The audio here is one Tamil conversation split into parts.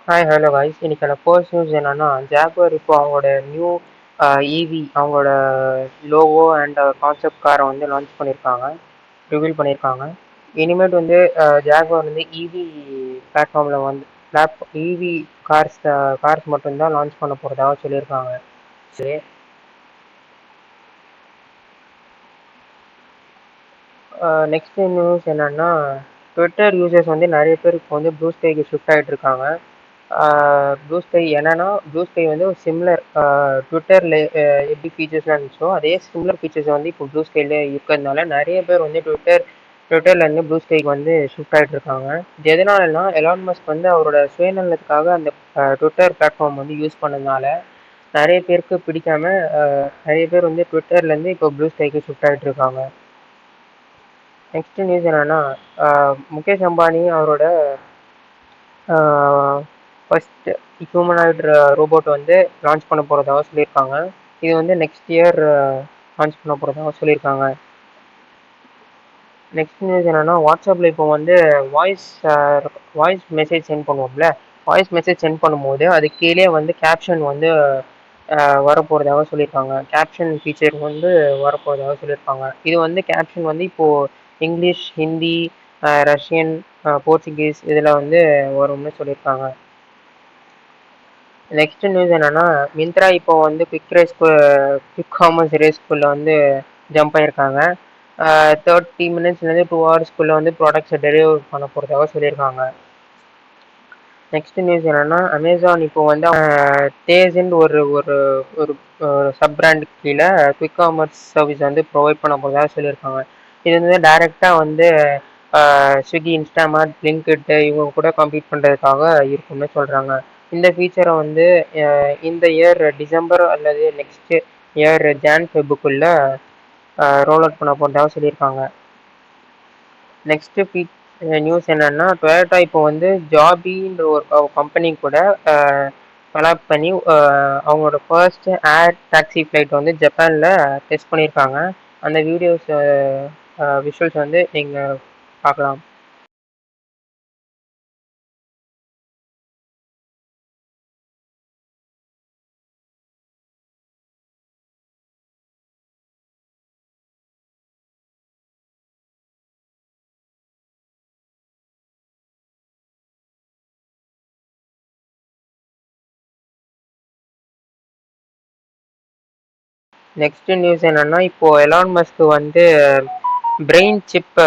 ஹாய் ஹலோ கைஸ், இன்னைக்கான ஃபர்ஸ்ட் நியூஸ் என்னன்னா ஜாகுவார் இப்போ அவங்களோட நியூ ஈவி அவங்களோட லோகோ அண்ட் கான்செப்ட் காரை வந்து லான்ச் பண்ணியிருக்காங்க, ரிவீல் பண்ணியிருக்காங்க. இனிமேட் வந்து ஜாகுவார் வந்து ஈவி பிளாட்ஃபார்மில் வந்து ஈவி கார்ஸ் மட்டும்தான் லான்ச் பண்ண போகிறதாக சொல்லியிருக்காங்க. சரி, நெக்ஸ்ட் நியூஸ் என்னன்னா ட்விட்டர் யூசர்ஸ் வந்து நிறைய பேர் இப்போ வந்து ப்ளூ ஸ்கைக்கு ஷிஃப்ட் ஆகிட்டு இருக்காங்க. ப்ளூ ஸ்கை என்னன்னா ப்ளூ ஸ்கை வந்து ஒரு சிம்லர் ட்விட்டரில் எப்படி ஃபீச்சர்ஸ்லாம் இருந்துச்சோ அதே சிம்லர் ஃபீச்சர்ஸ் வந்து இப்போ ப்ளூ ஸ்கைல இருக்கிறதுனால நிறைய பேர் வந்து ட்விட்டர்லேருந்து ப்ளூ ஸ்கைக்கு வந்து ஷிஃப்ட் ஆகிட்டு இருக்காங்க. இது எதனாலனா எலான் மஸ்க் வந்து அவரோட சுயநலத்துக்காக அந்த ட்விட்டர் பிளாட்ஃபார்ம் வந்து யூஸ் பண்ணதுனால நிறைய பேருக்கு பிடிக்காம நிறைய பேர் வந்து ட்விட்டர்லேருந்து இப்போ ப்ளூ ஸ்கைக்கு ஷிஃப்ட் ஆகிட்டு இருக்காங்க. நெக்ஸ்ட் நியூஸ் என்னன்னா முகேஷ் அம்பானி அவரோட ஃபர்ஸ்ட் ஹியூமனாய்டு ரோபோட் வந்து லான்ச் பண்ண போகிறதாக சொல்லியிருக்காங்க. இது வந்து நெக்ஸ்ட் இயர் லான்ச் பண்ண போகிறதாக சொல்லியிருக்காங்க. நெக்ஸ்ட் நியூஸ் என்னென்னா வாட்ஸ்அப்பில் இப்போ வந்து வாய்ஸ் மெசேஜ் சென்ட் பண்ணுவோம்ல, வாய்ஸ் மெசேஜ் சென்ட் பண்ணும்போது அது கீழே வந்து கேப்ஷன் வந்து வரப்போகிறதாக சொல்லியிருக்காங்க. கேப்ஷன் ஃபீச்சர் வந்து வரப்போகிறதாக சொல்லியிருக்காங்க. இது வந்து கேப்ஷன் வந்து இப்போது இங்கிலீஷ், ஹிந்தி, ரஷ்யன், போர்ச்சுகீஸ் இதில் வந்து வரும்னு சொல்லியிருக்காங்க. நெக்ஸ்ட் நியூஸ் என்னன்னா மிந்த்ரா இப்போ வந்து குவிக் காமர்ஸ் ரேஸ்க்குள்ள வந்து ஜம்ப் ஆயிருக்காங்க. 30 மினிட்ஸ்லேருந்து 2 ஹவர்ஸ்க்குள்ள வந்து ப்ராடக்ட்ஸை டெலிவர் பண்ண போகிறதாக சொல்லியிருக்காங்க. நெக்ஸ்ட் நியூஸ் என்னன்னா அமேசான் இப்போ வந்து தேஜின் ஒரு ஒரு ஒரு சப் பிராண்ட் கீழே குவிக் காமர்ஸ் சர்வீஸ் வந்து ப்ரொவைட் பண்ண போகிறதாக சொல்லியிருக்காங்க. இது வந்து டைரெக்டாக வந்து ஸ்விக்கி, இன்ஸ்டாமார்ட், பிளிங்க்ட் இவங்க கூட கம்ப்ளீட் பண்ணுறதுக்காக இருக்கும்னு சொல்கிறாங்க. இந்த ஃபீச்சரை வந்து இந்த இயர் டிசம்பர் அல்லது நெக்ஸ்ட் இயர் ஜான்-ஃபெப்க்குள்ளே ரோல் அவுட் பண்ண போகிறதாக சொல்லியிருக்காங்க. நெக்ஸ்ட் நியூஸ் என்னன்னா டொயோட்டா இப்போ வந்து ஜாபின்ற ஒரு கம்பெனி கூட கொலாப் பண்ணி அவங்களோட ஃபர்ஸ்ட் ஏர் டாக்ஸி ஃப்ளைட் வந்து ஜப்பானில் டெஸ்ட் பண்ணியிருக்காங்க. அந்த வீடியோஸ் விஷுவல்ஸ் வந்து நீங்கள் பார்க்கலாம். நெக்ஸ்ட் நியூஸ் என்னன்னா இப்போ எலான் மஸ்க் வந்து பிரெயின் சிப்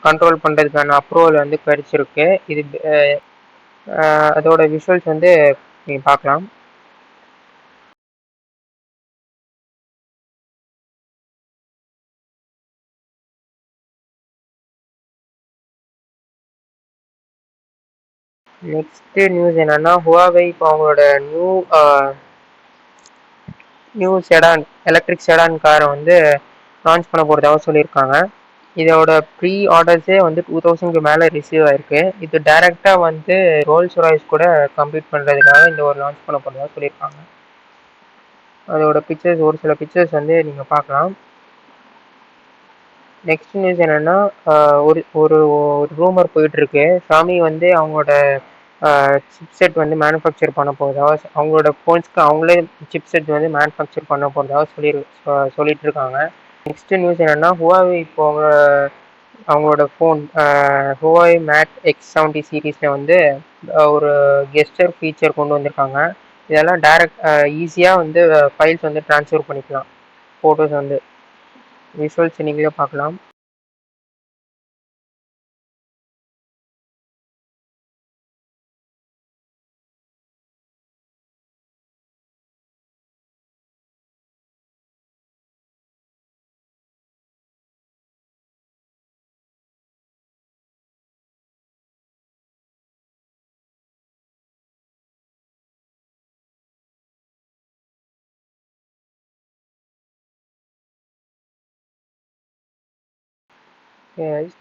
கண்ட்ரோல் பண்ணுறதுக்கான அப்ரூவல் வந்து கிடைச்சிருக்கு. இது அதோட விஷுவல்ஸ் வந்து நீங்கள் பார்க்கலாம். நெக்ஸ்ட் நியூஸ் என்னன்னா ஹுவாவை இப்போ அவங்களோட நியூ எலக்ட்ரிக் செடான் காரை வந்து லான்ச் பண்ண போகிறதாக சொல்லியிருக்காங்க. இதோட ப்ரீ ஆர்டர்ஸே வந்து 2000க்கு மேலே ரிசீவ் ஆயிருக்கு. இது டைரெக்டாக வந்து ரோல்ஸ் ராய்ஸ் கூட கம்ப்ளீட் பண்ணுறதுக்காக இந்த ஒரு லான்ச் பண்ண போகிறதா சொல்லியிருக்காங்க. அதோட பிக்சர்ஸ், ஒரு சில பிக்சர்ஸ் வந்து நீங்கள் பார்க்கலாம். நெக்ஸ்ட் நியூஸ் என்னென்னா ஒரு ஒரு ரூமர் போயிட்டுருக்கு. சாமி வந்து அவங்களோட சிப்செட் வந்து மேனுஃபேக்சர் பண்ண போகிறதா, அவங்களோட ஃபோன்ஸ்க்கு அவங்களே சிப்செட் வந்து மேனுஃபேக்சர் பண்ண போகிறதா சொல்லிட்டு இருக்காங்க. நெக்ஸ்ட் நியூஸ் என்னென்னா ஹுவாவே இப்போ அவங்களோட ஃபோன் ஹுவாவே மேட் X70 சீரீஸில் வந்து ஒரு கெஸ்டர் ஃபீச்சர் கொண்டு வந்திருக்காங்க. இதெல்லாம் ஈஸியாக வந்து ஃபைல்ஸ் வந்து ட்ரான்ஸ்ஃபர் பண்ணிக்கலாம். ஃபோட்டோஸ் வந்து விஷுவல்ஸ் நீங்களே பார்க்கலாம்.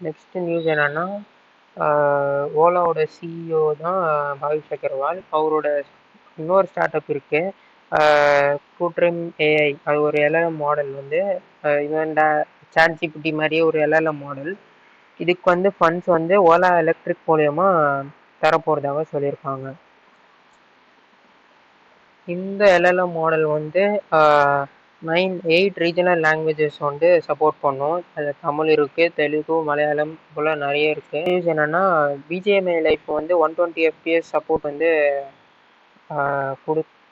நெக்ஸ்ட் நியூஸ் என்னன்னா ஓலாவோட சிஇஓ தான் பாவிஷ் அகர்வால். அவரோட இன்னொரு ஸ்டார்ட் அப் இருக்கு, ட்ரூட்ரிம் ஏஐ. அது ஒரு எல்எல்எம் மாடல் வந்து இவன் சாட்ஜிபிடி மாதிரியே ஒரு எல்எல்எம் மாடல். இதுக்கு வந்து ஃபண்ட்ஸ் வந்து ஓலா எலக்ட்ரிக் மூலயமா தரப்போகிறதாக சொல்லியிருக்காங்க. இந்த எல்எல்எம் மாடல் வந்து 8 ரீஜனல் லாங்குவேஜஸ் வந்து சப்போர்ட் பண்ணும். அதில் தமிழ் இருக்குது, தெலுங்கு, மலையாளம் போல் நிறைய இருக்குது. நியூஸ் என்னென்னா பிஜிஎம்ஐயில் இப்போ வந்து 120 FPS சப்போர்ட் வந்து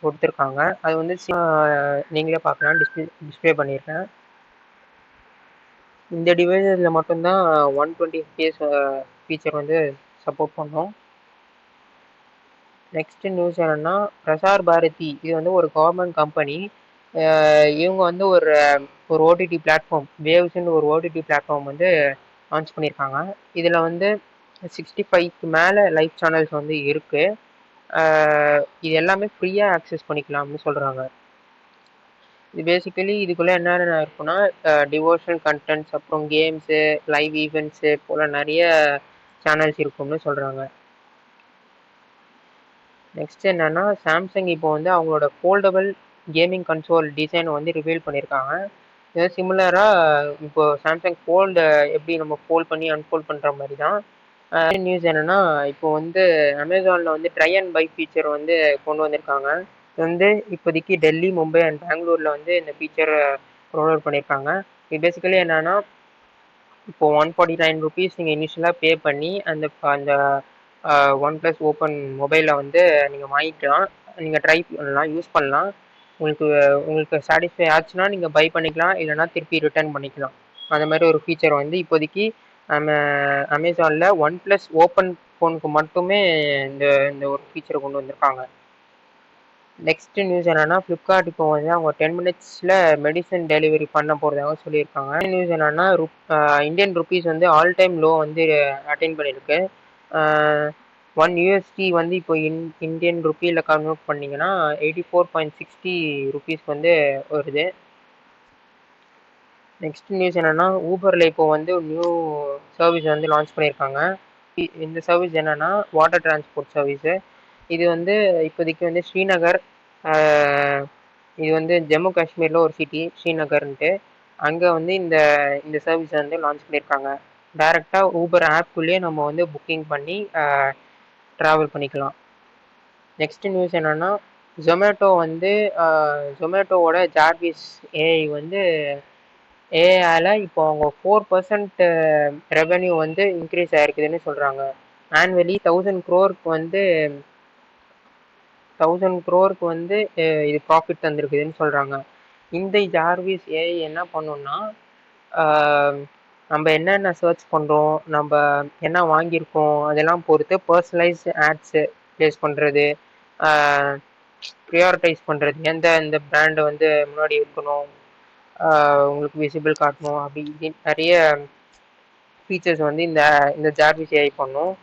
கொடுத்துருக்காங்க. அது வந்து நீங்களே பார்க்கலாம், டிஸ்பிளே பண்ணியிருக்கேன். இந்த டிவைஸில் மட்டும்தான் 120 FPS ஃபீச்சர் வந்து சப்போர்ட் பண்ணோம். நெக்ஸ்ட் நியூஸ் என்னென்னா பிரசார் பாரதி இது வந்து ஒரு கவர்மெண்ட் கம்பெனி. இவங்க வந்து ஒரு ஓடிடி பிளாட்ஃபார்ம் வேவ்ஸ்ன்னு ஒரு ஓடிடி பிளாட்ஃபார்ம் வந்து லான்ச் பண்ணியிருக்காங்க. இதில் வந்து 65க்கு மேலே லைவ் சேனல்ஸ் வந்து இருக்குது. இது எல்லாமே ஃப்ரீயாக ஆக்சஸ் பண்ணிக்கலாம்னு சொல்கிறாங்க. இது பேசிக்கலி இதுக்குள்ளே என்னென்ன இருக்குன்னா டிவோஷனல் கண்டென்ட்ஸ், அப்புறம் கேம்ஸு, லைவ் ஈவெண்ட்ஸு போல் நிறைய சேனல்ஸ் இருக்கும்னு சொல்கிறாங்க. நெக்ஸ்ட் என்னென்னா சாம்சங் இப்போ வந்து அவங்களோட ஃபோல்டபுள் கேமிங் கன்சோல் டிசைனை வந்து ரிவீல் பண்ணியிருக்காங்க. இது சிமிலராக இப்போ சாம்சங் ஃபோல்டு எப்படி நம்ம ஃபோல்ட் பண்ணி அன்ஃபோல்ட் பண்ணுற மாதிரி தான். நியூஸ் என்னென்னா இப்போ வந்து அமேசானில் வந்து ட்ரை அண்ட் பை ஃபீச்சர் வந்து கொண்டு வந்திருக்காங்க. இது வந்து இப்போதைக்கு டெல்லி, மும்பை அண்ட் பெங்களூரில் வந்து இந்த ஃபீச்சரை ரோல் அவுட் பண்ணியிருக்காங்க. இது பேசிக்கலி என்னென்னா இப்போது 149 rupees நீங்கள் இனிஷியலாக பே பண்ணி அந்த OnePlus ஓப்பன் மொபைலில் வந்து நீங்கள் வாங்கிக்கலாம், நீங்கள் ட்ரை பண்ணலாம், யூஸ் பண்ணலாம். உங்களுக்கு சாட்டிஸ்ஃபை ஆச்சுன்னா நீங்கள் பை பண்ணிக்கலாம், இல்லைனா திருப்பி ரிட்டர்ன் பண்ணிக்கலாம். அந்த மாதிரி ஒரு ஃபீச்சர் வந்து இப்போதைக்கு அமேசானில் OnePlus ஓப்பன் ஃபோனுக்கு மட்டுமே இந்த ஒரு ஃபீச்சரை கொண்டு வந்திருக்காங்க. நெக்ஸ்ட் நியூஸ் என்னென்னா ஃப்ளிப்கார்ட் இப்போ வந்து அவங்க 10 minutesல மெடிசன் டெலிவரி பண்ண போகிறதாக சொல்லியிருக்காங்க. நியூஸ் என்னென்னா இந்தியன் ருப்பீஸ் வந்து ஆல் டைம் லோ வந்து அட்டைன் பண்ணியிருக்கு. 1 USD வந்து இப்போ இந்தியன் ருப்பியில் கன்வெர்ட் பண்ணிங்கன்னா 84.60 rupees வந்து வருது. நெக்ஸ்ட் நியூஸ் என்னென்னா ஊபரில் இப்போ வந்து நியூ சர்வீஸ் வந்து லான்ச் பண்ணியிருக்காங்க. இந்த சர்வீஸ் என்னென்னா வாட்டர் டிரான்ஸ்போர்ட் சர்வீஸு. இது வந்து இப்போதைக்கு வந்து ஸ்ரீநகர், இது வந்து ஜம்மு காஷ்மீரில் ஒரு சிட்டி ஸ்ரீநகர்ன்ட்டு, அங்கே வந்து இந்த சர்வீஸை வந்து லான்ச் பண்ணியிருக்காங்க. டைரெக்டாக ஊபர் ஆப்குள்ளேயே நம்ம வந்து புக்கிங் பண்ணி ட்ராவல் பண்ணிக்கலாம். நெக்ஸ்ட் நியூஸ் என்னென்னா ஜொமேட்டோவோட ஜார்விஸ் ஏஐ வந்து ஏஐயால் இப்போ அவங்க 4% ரெவென்யூ வந்து இன்க்ரீஸ் ஆகிருக்குதுன்னு சொல்கிறாங்க. ஆனுவலி 1000 crore வந்து இது ப்ராஃபிட் தந்திருக்குதுன்னு சொல்கிறாங்க. இந்த ஜார்விஸ் ஏஐ என்ன பண்ணோம்னா நம்ம என்னென்ன சர்ச் பண்ணுறோம், நம்ம என்ன வாங்கியிருக்கோம் அதெல்லாம் பொறுத்து பர்சனலைஸ்டு ஆட்ஸு ப்ளேஸ் பண்ணுறது, ப்ரியாரிட்டைஸ் பண்ணுறது, இந்த பிராண்டை வந்து முன்னாடி இருக்கணும், உங்களுக்கு விசிபிள் காட்டணும், அப்படி இப்படின்னு நிறைய ஃபீச்சர்ஸ் வந்து இந்த ஜார்விஸ் ஏஐ பண்ணும்.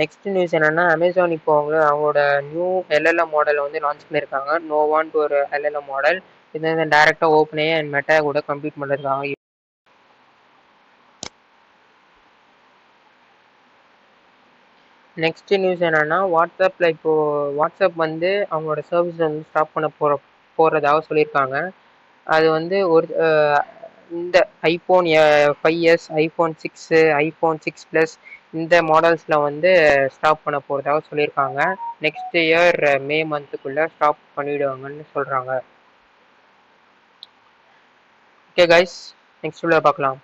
நெக்ஸ்ட் நியூஸ் என்னென்னா அமேசான் இப்போ அவங்களோட நியூ எல்எல்எம் மாடலை வந்து லான்ச் பண்ணியிருக்காங்க. நோவான்ட்டு ஒரு எல்எல்எம் மாடல். இது வந்து டேரெக்டாக ஓப்பன் ஏஐ அண்ட் மெட்டா கூட கம்ப்ளீட் பண்ணுறதுக்காக. நெக்ஸ்ட் நியூஸ் என்னென்னா வாட்ஸ்அப்பில் இப்போது வாட்ஸ்அப் வந்து அவங்களோட சர்வீஸ் வந்து ஸ்டாப் பண்ண போகிறதாக சொல்லியிருக்காங்க. அது வந்து ஒரு இந்த iPhone 5s, iPhone 6, iPhone 6 Plus இந்த மாடல்ஸில் வந்து ஸ்டாப் பண்ண போகிறதாக சொல்லியிருக்காங்க. நெக்ஸ்ட் இயர் மே மந்த்துக்குள்ளே ஸ்டாப் பண்ணிவிடுவாங்கன்னு சொல்கிறாங்க. ஓகே கைஸ், நெக்ஸ்ட் வீடியோ பார்க்கலாம்.